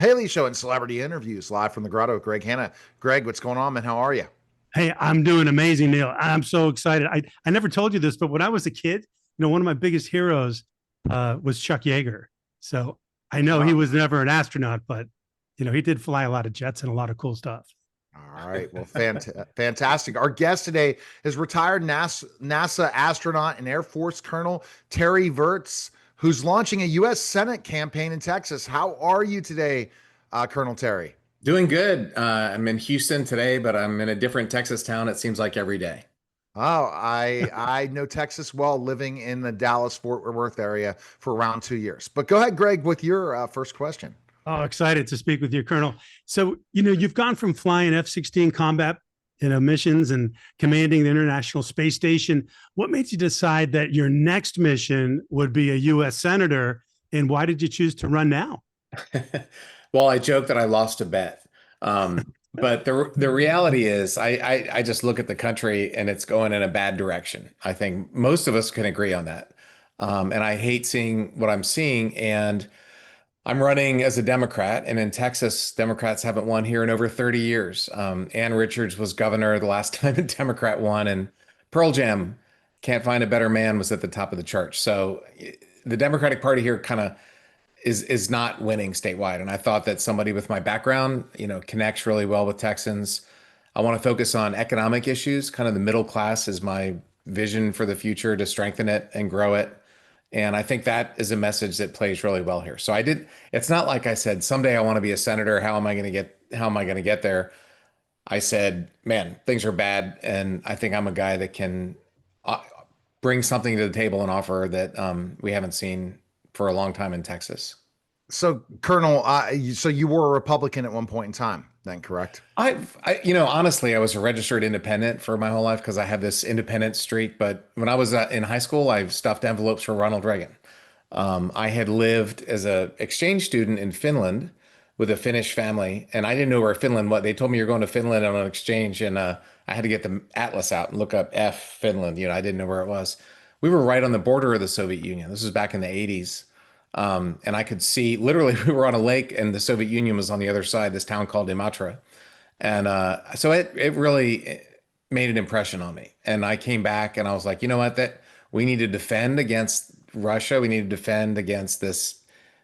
Haley Show and Celebrity Interviews live from the Grotto with Greg Hanna. Greg, what's going on, man? How are you? Hey, I'm doing amazing, Neil. I'm so excited. I never told you this, but when I was a kid, one of my biggest heroes was Chuck Yeager. So I know he Ah, was never an astronaut, but he did fly a lot of jets and a lot of cool stuff. all right. Well, fantastic. Our guest today is retired NASA astronaut and Air Force Colonel Terry Virts, who's launching a U.S. Senate campaign in Texas. How are you today, Colonel Terry? Doing good. I'm in Houston today, but I'm in a different Texas town, it seems like every day. Oh, I know Texas well, living in the Dallas Fort Worth area for around 2 years. But go ahead, Greg, with your first question. Oh, excited to speak with you, Colonel. So, you've gone from flying F-16 combat, missions and commanding the International Space Station. What made you decide that your next mission would be a U.S. Senator, and why did you choose to run now? Well, I joke that I lost a bet. But the reality is I just look at the country and it's going in a bad direction. I think most of us can agree on that. And I hate seeing what I'm seeing. And I'm running as a Democrat, and in Texas, Democrats haven't won here in over 30 years. Ann Richards was governor the last time a Democrat won, and Pearl Jam, Can't Find a Better Man, was at the top of the chart. So the Democratic Party here kind of is not winning statewide. And I thought that somebody with my background, connects really well with Texans. I want to focus on economic issues. Kind of the middle class is my vision for the future, to strengthen it and grow it. And I think that is a message that plays really well here. So it's not like I said, someday I want to be a senator. How am I going to get there? I said, man, things are bad. And I think I'm a guy that can uh, bring something to the table and offer that we haven't seen for a long time in Texas. So, Colonel, so you were a Republican at one point in time, then, correct? Honestly, I was a registered independent for my whole life because I have this independent streak. But when I was in high school, I stuffed envelopes for Ronald Reagan. I had lived as a exchange student in Finland with a Finnish family, and I didn't know where Finland was. They told me you're going to Finland on an exchange, and I had to get the atlas out and look up Finland. I didn't know where it was. We were right on the border of the Soviet Union. This was back in the 80s. And I could see, literally, we were on a lake and the Soviet Union was on the other side, this town called Imatra. And so it really made an impression on me. And I came back and I was like, you know what, that we need to defend against Russia. We need to defend against this,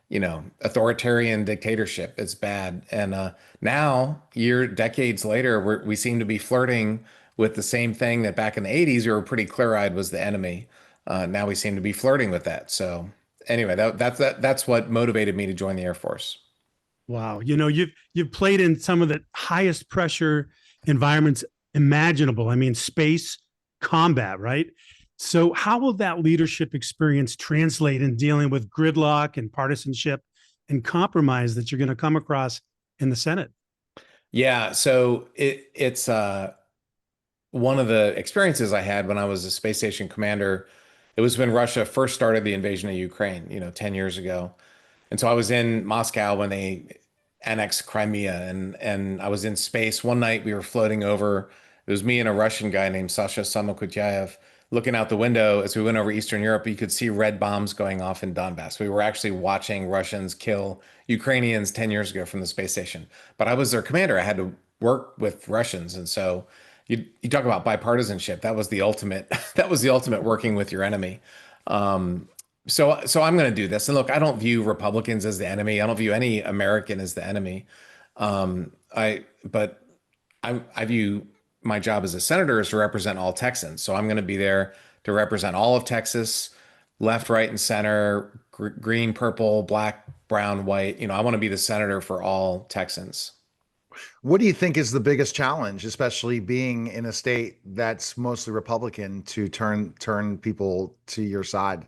authoritarian dictatorship. It's bad. And now, decades later, we seem to be flirting with the same thing that back in the 80s, we were pretty clear-eyed was the enemy. Now we seem to be flirting with that. So anyway, that's what motivated me to join the Air Force. Wow, you've played in some of the highest pressure environments imaginable. I mean, space combat, right? So, how will that leadership experience translate in dealing with gridlock and partisanship and compromise that you're going to come across in the Senate? Yeah, so it's one of the experiences I had when I was a space station commander. It was when Russia first started the invasion of Ukraine, 10 years ago. And so I was in Moscow when they annexed Crimea, and I was in space. One night we were floating over. It was me and a Russian guy named Sasha Samokutyaev looking out the window. As we went over Eastern Europe, you could see red bombs going off in Donbass. We were actually watching Russians kill Ukrainians 10 years ago from the space station. But I was their commander. I had to work with Russians. And so you talk about bipartisanship. That was the ultimate, that was the ultimate working with your enemy. So I'm going to do this. And look, I don't view Republicans as the enemy. I don't view any American as the enemy. But I view my job as a senator is to represent all Texans. So I'm going to be there to represent all of Texas, left, right, and center, green, purple, black, brown, white. I want to be the senator for all Texans. What do you think is the biggest challenge, especially being in a state that's mostly Republican, to turn people to your side?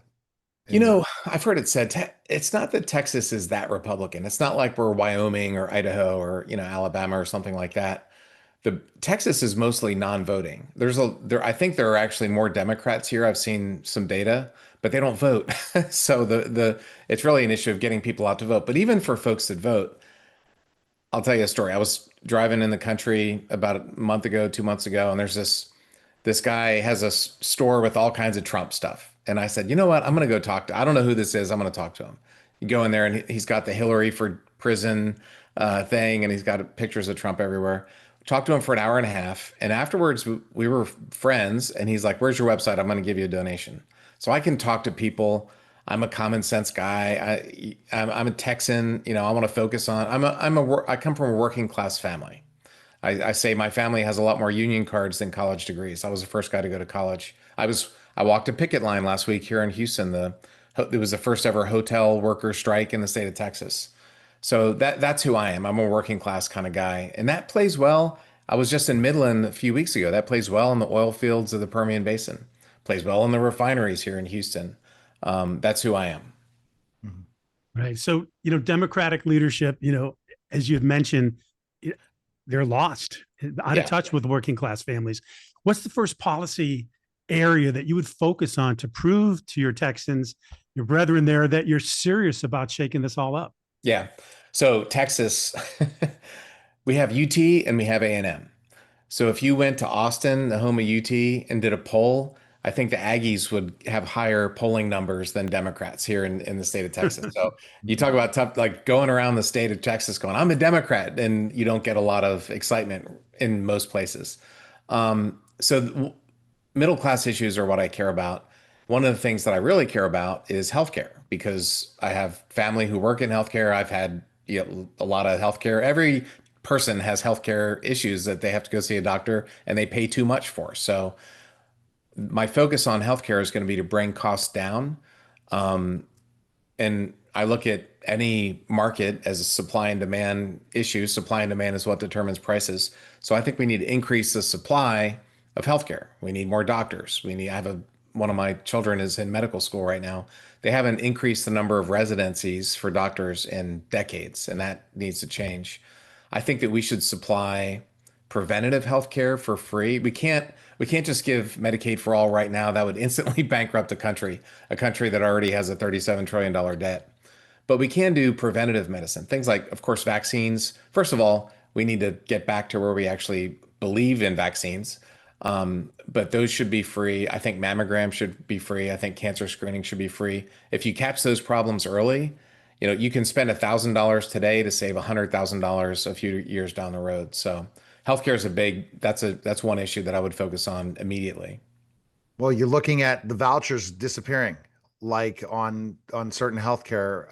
And I've heard it said it's not that Texas is that Republican. It's not like we're Wyoming or Idaho or, Alabama or something like that. The Texas is mostly non-voting. I think there are actually more Democrats here. I've seen some data, but they don't vote. So it's really an issue of getting people out to vote. But even for folks that vote, I'll tell you a story. I was driving in the country about a month ago, 2 months ago, and there's this guy has a store with all kinds of Trump stuff. And I said, you know what? I'm going to go I don't know who this is. I'm going to talk to him. You go in there and he's got the Hillary for prison thing, and he's got pictures of Trump everywhere. Talked to him for an hour and a half, and afterwards we were friends. And he's like, "Where's your website? I'm going to give you a donation." So I can talk to people. I'm a common sense guy. I'm a Texan. I want to focus on. I come from a working class family. I say my family has a lot more union cards than college degrees. I was the first guy to go to college. I walked a picket line last week here in Houston. It was the first ever hotel worker strike in the state of Texas. So that's who I am. I'm a working class kind of guy, and that plays well. I was just in Midland a few weeks ago. That plays well in the oil fields of the Permian Basin. Plays well in the refineries here in Houston. That's who I am. Mhm. Right. So, Democratic leadership, as you've mentioned, they're lost, out of Yeah. touch with working class families. What's the first policy area that you would focus on to prove to your Texans, your brethren there, that you're serious about shaking this all up? Yeah. So Texas, we have UT and we have A&M. So if you went to Austin, the home of UT, and did a poll, I think the Aggies would have higher polling numbers than Democrats here in the state of Texas. So you talk about tough, like going around the state of Texas going, I'm a Democrat, and you don't get a lot of excitement in most places. So middle class issues are what I care about. One of the things that I really care about is healthcare, because I have family who work in healthcare. I've had a lot of healthcare. Every person has healthcare issues that they have to go see a doctor and they pay too much for. So my focus on healthcare is going to be to bring costs down. Um, and I look at any market as a supply and demand issue. Supply and demand is what determines prices. So I think we need to increase the supply of healthcare. We need more doctors. One of my children is in medical school right now. They haven't increased the number of residencies for doctors in decades, and that needs to change. I think that we should supply preventative healthcare for free. We can't just give Medicaid for all right now. That would instantly bankrupt a country that already has a $37 trillion debt. But we can do preventative medicine. Things like, of course, vaccines. First of all, we need to get back to where we actually believe in vaccines. But those should be free. I think mammograms should be free. I think cancer screening should be free. If you catch those problems early, you can spend $1,000 today to save $100,000 a few years down the road. So healthcare is that's one issue that I would focus on immediately. Well, you're looking at the vouchers disappearing, like on certain healthcare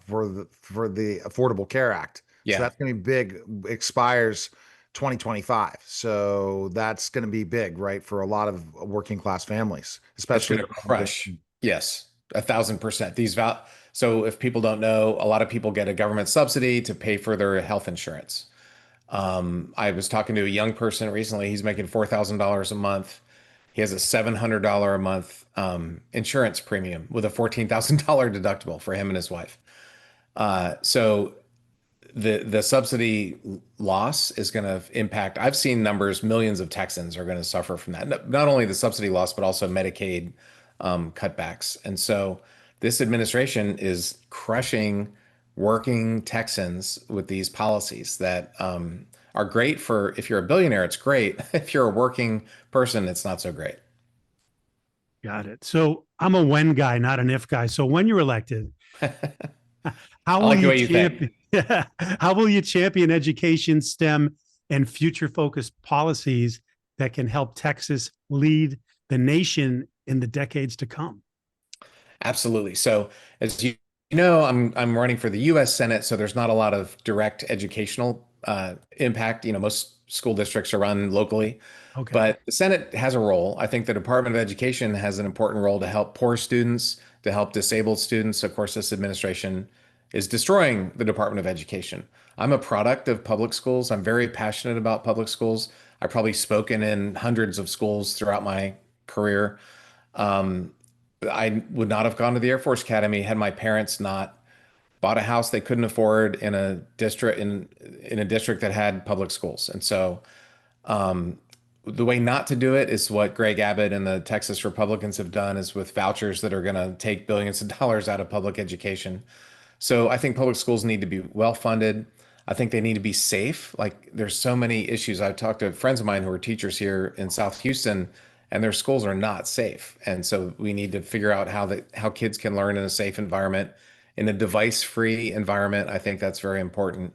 for the Affordable Care Act. So Yeah, that's going to be big. Expires 2025. So that's going to be big, right, for a lot of working class families, it's especially going to crush. Yes, 1,000%. So if people don't know, a lot of people get a government subsidy to pay for their health insurance. I was talking to a young person recently. He's making $4,000 a month. He has a $700 a month insurance premium with a $14,000 deductible for him and his wife. So the subsidy loss is going to impact. I've seen numbers, millions of Texans are going to suffer from that. Not only the subsidy loss, but also Medicaid cutbacks. And so this administration is crushing working Texans with these policies that are great for if you're a billionaire, it's great. If you're a working person, it's not so great. Got it. So I'm a when guy, not an if guy. So when you're elected, how I will like the you way you think. champion? How will you champion education, STEM, and future-focused policies that can help Texas lead the nation in the decades to come? Absolutely. So as you know, I'm running for the U.S. Senate, so there's not a lot of direct educational impact. Most school districts are run locally, Okay. but the Senate has a role. I think the Department of Education has an important role to help poor students, to help disabled students. Of course, this administration is destroying the Department of Education. I'm a product of public schools. I'm very passionate about public schools. I've probably spoken in hundreds of schools throughout my career. Um, I would not have gone to the Air Force Academy had my parents not bought a house they couldn't afford in a district that had public schools. And so the way not to do it is what Greg Abbott and the Texas Republicans have done, is with vouchers that are going to take billions of dollars out of public education. So I think public schools need to be well funded. I think they need to be safe. Like, there's so many issues. I've talked to friends of mine who are teachers here in South Houston, and their schools are not safe. And so we need to figure out how kids can learn in a safe environment, in a device-free environment. I think that's very important.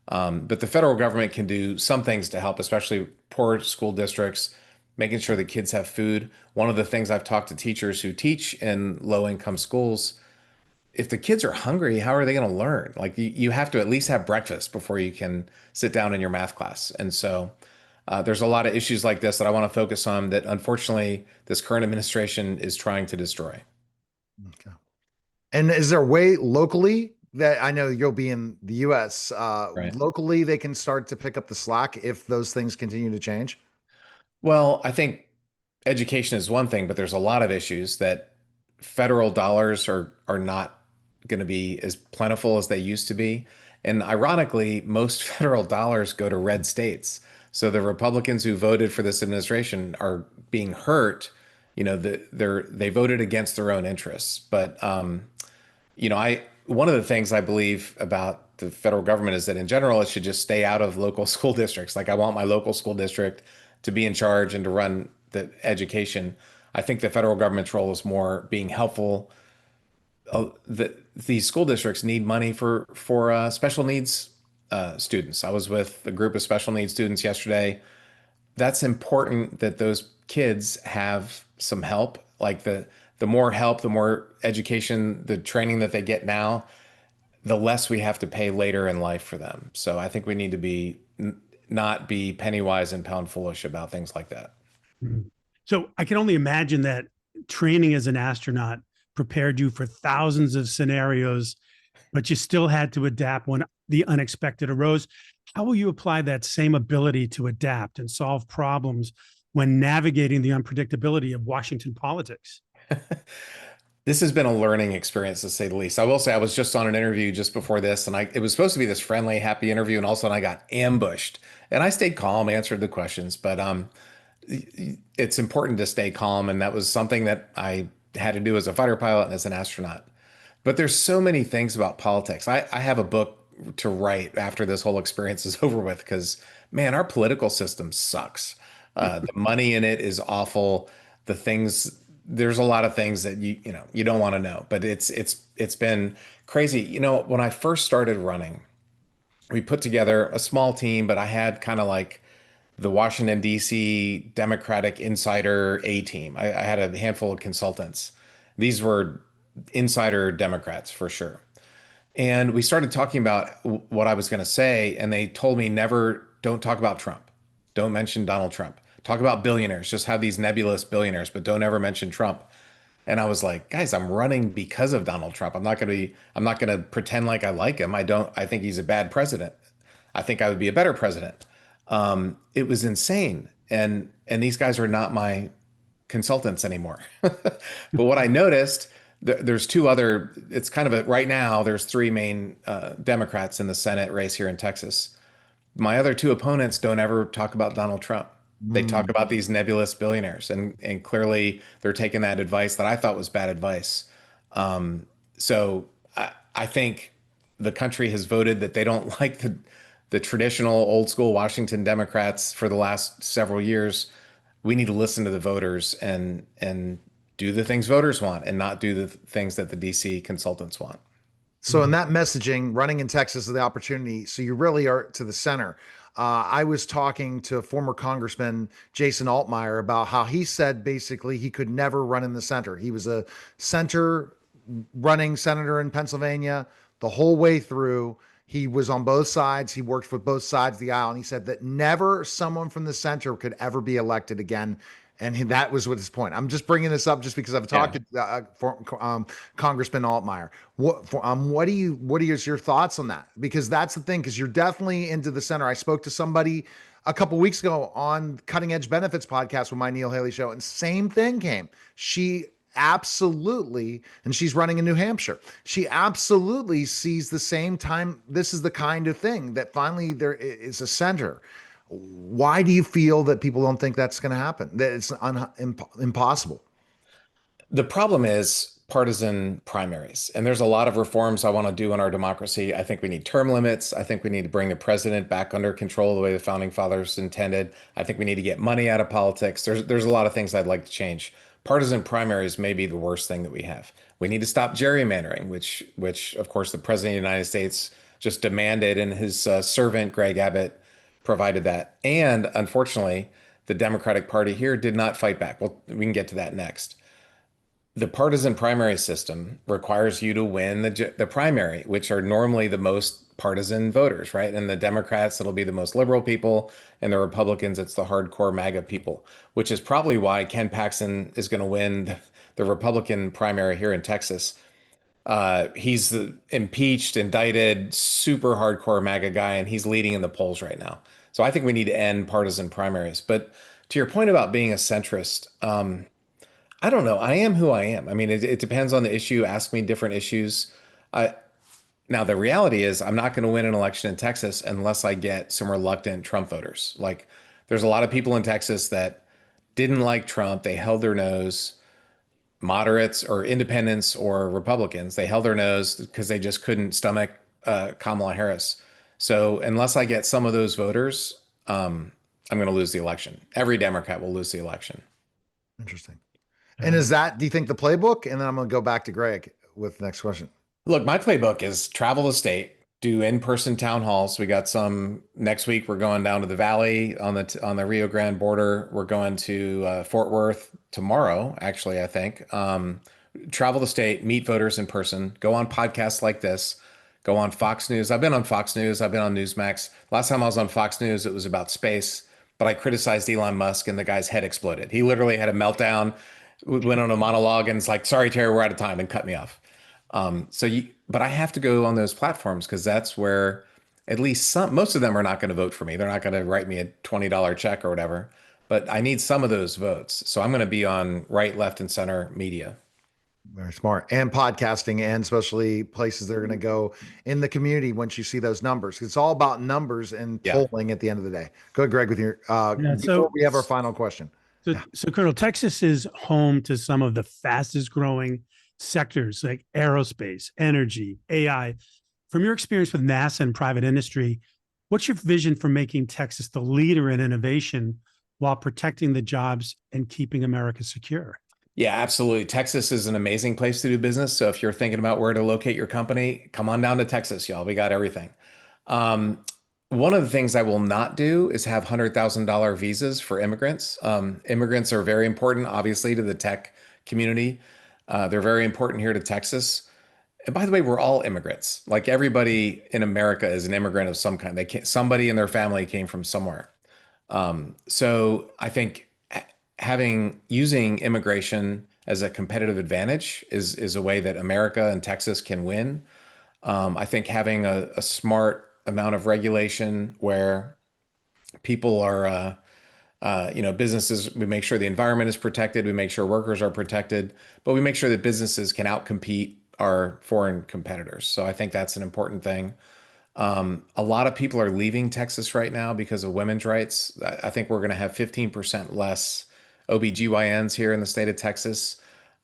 But the federal government can do some things to help, especially poor school districts, making sure that kids have food. One of the things I've talked to teachers who teach in low income schools, if the kids are hungry, how are they going to learn? Like you have to at least have breakfast before you can sit down in your math class. And so there's a lot of issues like this that I want to focus on that unfortunately this current administration is trying to destroy. Okay. And is there a way locally that I know you'll be in the US, Right. locally they can start to pick up the slack if those things continue to change? Well, I think education is one thing, but there's a lot of issues that federal dollars are not going to be as plentiful as they used to be. And ironically, most federal dollars go to red states. So the Republicans who voted for this administration are being hurt. They voted against their own interests. But I one of the things I believe about the federal government is that in general it should just stay out of local school districts. Like I want my local school district to be in charge and to run the education. I think the federal government's role is more being helpful. These school districts need money for special needs students. I was with a group of special needs students yesterday. That's important that those kids have some help. Like the more help, the more education, the training that they get now, the less we have to pay later in life for them. So I think we need to not be penny wise and pound foolish about things like that. Mhm. So I can only imagine that training as an astronaut prepared you for thousands of scenarios, but you still had to adapt when the unexpected arose. How will you apply that same ability to adapt and solve problems when navigating the unpredictability of Washington politics? This has been a learning experience to say the least. I will say I was just on an interview just before this, and it was supposed to be this friendly, happy interview, and all of a sudden I got ambushed. And I stayed calm, answered the questions, but it's important to stay calm, and that was something that I had to do as a fighter pilot and as an astronaut. But there's so many things about politics. I have a book to write after this whole experience is over with because, man, our political system sucks. The money in it is awful. There's a lot of things that you don't want to know, but it's been crazy. When I first started running, we put together a small team, but I had kind of like the Washington, D.C. Democratic insider A team. I had a handful of consultants. These were insider Democrats for sure. And we started talking about what I was going to say, and they told me don't talk about Trump. Don't mention Donald Trump. Talk about billionaires. Just have these nebulous billionaires, but don't ever mention Trump. And I was like, guys, I'm running because of Donald Trump. I'm not going to pretend like I like him. I think he's a bad president. I think I would be a better president. It was insane. And these guys are not my consultants anymore. But what I noticed, there's it's kind of right now, there's three main Democrats in the Senate race here in Texas. My other two opponents don't ever talk about Donald Trump. They talk about these nebulous billionaires, and clearly they're taking that advice that I thought was bad advice. So I think the country has voted that they don't like the traditional old school Washington Democrats for the last several years. We need to listen to the voters and do the things voters want and not do the things that the DC consultants want. So in that messaging, running in Texas is the opportunity. So you really are to the center. I was talking to former Congressman Jason Altmaier about how he said basically he could never run in the center. He was a center running senator in Pennsylvania the whole way through. He was on both sides. He worked with both sides of the aisle. And he said that never someone from the center could ever be elected again. And that was what his point. I'm just bringing this up just because I've talked to Congressman Altmaier. What are your thoughts on that? Because that's the thing, because you're definitely into the center. I spoke to somebody a couple weeks ago on Cutting Edge Benefits podcast with my Neil Haley show, and same thing came. She absolutely, and she's running in New Hampshire. She absolutely sees the same time. This is the kind of thing that finally there is a center. Why do you feel that people don't think that's going to happen? That it's impossible? The problem is partisan primaries, and there's a lot of reforms I want to do in our democracy. I think we need term limits. I think we need to bring the president back under control the way the founding fathers intended. I think we need to get money out of politics. There's a lot of things I'd like to change. Partisan primaries may be the worst thing that we have. We need to stop gerrymandering, which of course the president of the United States just demanded, and his servant, Greg Abbott, provided that. And unfortunately, the Democratic Party here did not fight back. Well, we can get to that next. The partisan primary system requires you to win the primary, which are normally the most partisan voters, right? And the Democrats, it'll be the most liberal people, and the Republicans, it's the hardcore MAGA people, which is probably why Ken Paxton is going to win the Republican primary here in Texas. He's the impeached, indicted, super hardcore MAGA guy, and he's leading in the polls right now. So I think we need to end partisan primaries. But to your point about being a centrist, I don't know. I am who I am. I mean, it depends on the issue. Ask me different issues. I, Now, the reality is, I'm not going to win an election in Texas unless I get some reluctant Trump voters. Like, there's a lot of people in Texas that didn't like Trump. They held their nose, moderates or independents or Republicans. They held their nose because they just couldn't stomach Kamala Harris. So, unless I get some of those voters, I'm going to lose the election. Every Democrat will lose the election. Interesting. And is that, do you think, the playbook? And then I'm going to go back to Greg with the next question. Look, my playbook is travel the state, do in-person town halls. We got some next week. We're going down to the Valley on the Rio Grande border. We're going to Fort Worth tomorrow, actually, I think. Travel the state, meet voters in person, go on podcasts like this, go on Fox News. I've been on Fox News. I've been on Newsmax. Last time I was on Fox News, it was about space, but I criticized Elon Musk and the guy's head exploded. He literally had a meltdown, went on a monologue, and it's like, sorry, Terry, we're out of time, and cut me off. But I have to go on those platforms because that's where at least most of them are not going to vote for me. They're not going to write me a $20 check or whatever, but I need some of those votes. So I'm going to be on right, left, and center media. Very smart. And podcasting, and especially places that are going to go in the community once you see those numbers. It's all about numbers and polling at the end of the day. Go ahead, Greg, with your, before we have our final question. So, Colonel, Texas is home to some of the fastest growing sectors like aerospace, energy, AI. From your experience with NASA and private industry, what's your vision for making Texas the leader in innovation while protecting the jobs and keeping America secure? Yeah, absolutely. Texas is an amazing place to do business. So if you're thinking about where to locate your company, come on down to Texas, y'all. We got everything. One of the things I will not do is have $100,000 visas for immigrants. Immigrants are very important, obviously, to the tech community. They're very important here to Texas. And by the way, we're all immigrants. Like, everybody in America is an immigrant of some kind. Somebody in their family came from somewhere. So I think using immigration as a competitive advantage is a way that America and Texas can win. I think having a smart amount of regulation where people are, businesses, we make sure the environment is protected, we make sure workers are protected, but we make sure that businesses can outcompete our foreign competitors. So I think that's an important thing. A lot of people are leaving Texas right now because of women's rights. I think we're going to have 15% less OBGYNs here in the state of Texas.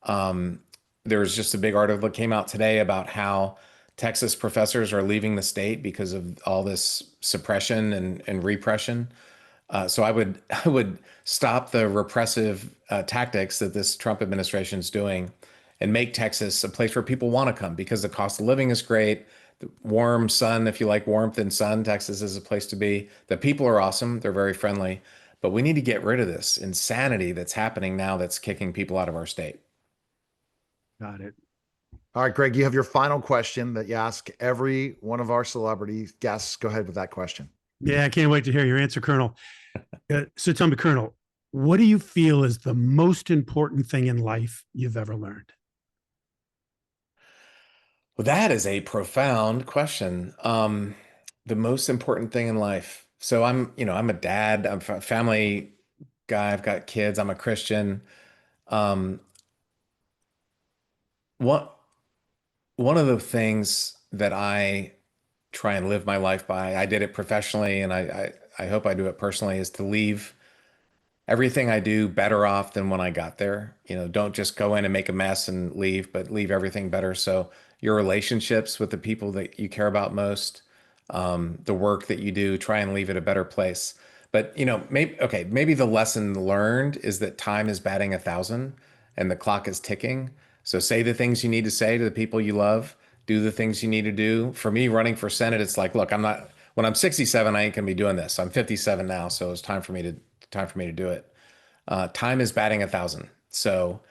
There was just a big article that came out today about how Texas professors are leaving the state because of all this suppression and repression. So I would stop the repressive tactics that this Trump administration is doing and make Texas a place where people want to come because the cost of living is great. The warm sun, if you like warmth and sun, Texas is a place to be. The people are awesome. They're very friendly. But we need to get rid of this insanity that's happening now that's kicking people out of our state. Got it. All right, Greg, you have your final question that you ask every one of our celebrity guests. Go ahead with that question. Yeah, I can't wait to hear your answer, Colonel. So tell me, Colonel, what do you feel is the most important thing in life you've ever learned? Well, that is a profound question. The most important thing in life. So I'm a dad, I'm a family guy, I've got kids, I'm a Christian. Um, one, one of the things that I try and live my life by, I did it professionally and I hope I do it personally, is to leave everything I do better off than when I got there. Don't just go in and make a mess and leave, but leave everything better. So your relationships with the people that you care about most, the work that you do, try and leave it a better place. But maybe the lesson learned is that time is batting 1,000 and the clock is ticking. So say the things you need to say to the people you love. do the things you need to do. For me, running for Senate, it's like, look, when I'm 67, I ain't gonna be doing this. I'm 57 now, so it's time for me to do it. Time is batting 1,000. So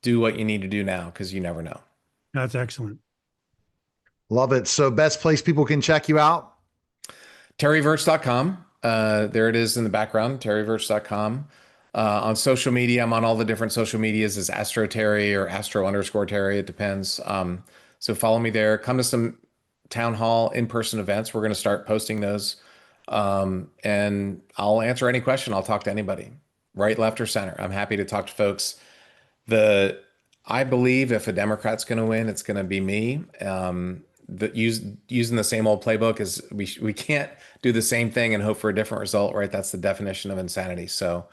do what you need to do now because you never know. That's excellent. Love it. So best place people can check you out? terryvirts.com. There it is in the background, terryvirts.com. On social media, I'm on all the different social medias as Astro Terry or Astro_Terry. It depends. So follow me there. Come to some town hall in-person events. We're going to start posting those. And I'll answer any question. I'll talk to anybody, right, left, or center. I'm happy to talk to folks. I believe if a Democrat's going to win, it's going to be me. Using the same old playbook is we can't do the same thing and hope for a different result, right? That's the definition of insanity. So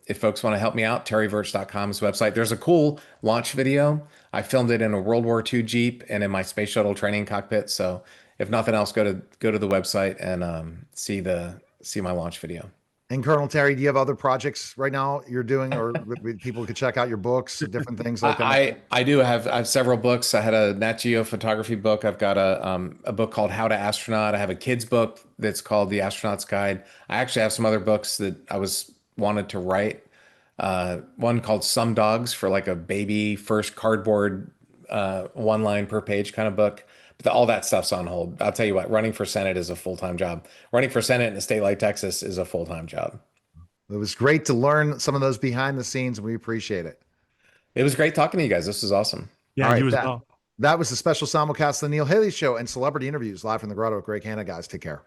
if folks want to help me out, terryvirts.com's website. There's a cool launch video. I filmed it in a World War II Jeep and in my space shuttle training cockpit. So if nothing else, go to the website and see my launch video. And Colonel Terry, do you have other projects right now you're doing, or people could check out your books, different things like that? I do have several books. I had a Nat Geo photography book. I've got a book called How to Astronaut. I have a kid's book that's called The Astronaut's Guide. I actually have some other books that I wanted to write. One called Some Dogs for like a baby first cardboard 1 line per page kind of book. But all that stuff's on hold. I'll tell you what, running for Senate is a full-time job. Running for Senate in a state like Texas is a full-time job. It was great to learn some of those behind the scenes, and we appreciate it. It was great talking to you guys. This was awesome. Yeah, all right, you as well. That was the special simulcast of the Neil Haley Show and celebrity interviews live from the Grotto with Greg Hanna. Guys, take care.